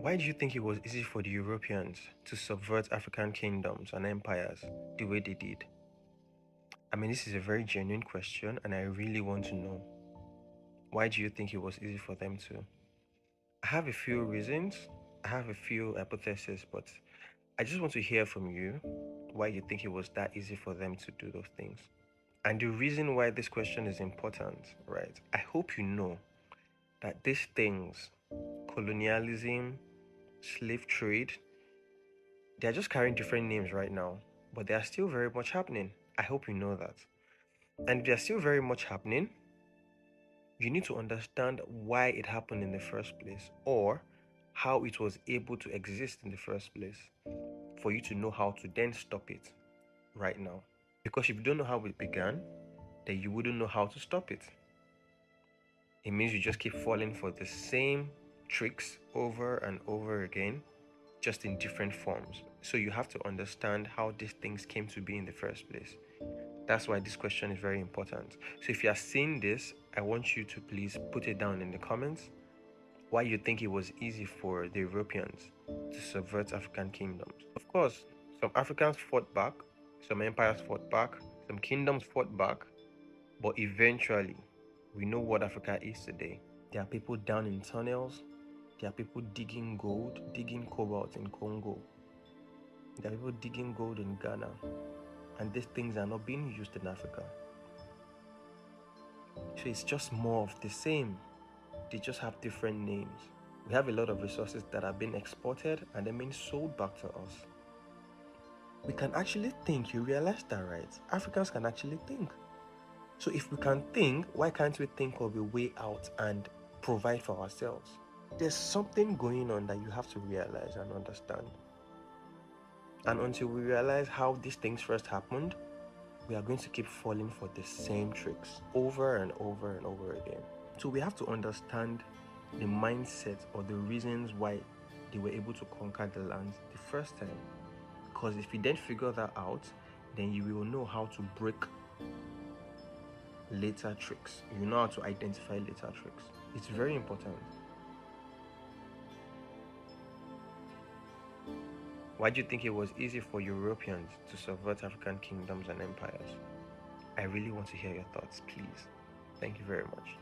Why do you think it was easy for the Europeans to subvert African kingdoms and empires the way they did? I mean, this is a very genuine question, and I really want to know. Why do you think it was easy for them to? I have a few reasons, I have a few hypotheses, but I just want to hear from you why you think it was that easy for them to do those things. And the reason why this question is important, right? I hope you know that these things, colonialism, slave trade, they're just carrying different names right now, but they are still very much happening. I hope you know that. And if they're still very much happening, you need to understand why it happened in the first place, or how it was able to exist in the first place, for you to know how to then stop it right now. Because if you don't know how it began, then you wouldn't know how to stop it. It means you just keep falling for the same tricks over and over again, just in different forms. So you have to understand how these things came to be in the first place. That's why this question is very important. So if you are seeing this, I want you to please put it down in the comments why you think it was easy for the Europeans to subvert African kingdoms. Of course, some Africans fought back, some empires fought back, some kingdoms fought back, but eventually, we know what Africa is today. There are people down in tunnels, there are people digging gold, digging cobalt in Congo, there are people digging gold in Ghana, and these things are not being used in Africa. So it's just more of the same. They just have different names. We have a lot of resources that are being exported and then being sold back to us. We can actually think. You realize that, right? Africans can actually think. So if we can think, why can't we think of a way out and provide for ourselves? There's something going on that you have to realize and understand. And until we realize how these things first happened, we are going to keep falling for the same tricks over and over and over again. So we have to understand the mindset or the reasons why they were able to conquer the land the first time. Because if you then figure that out, then you will know how to break later tricks. You know how to identify later tricks. It's very important. Why do you think it was easy for Europeans to subvert African kingdoms and empires? I really want to hear your thoughts, please. Thank you very much.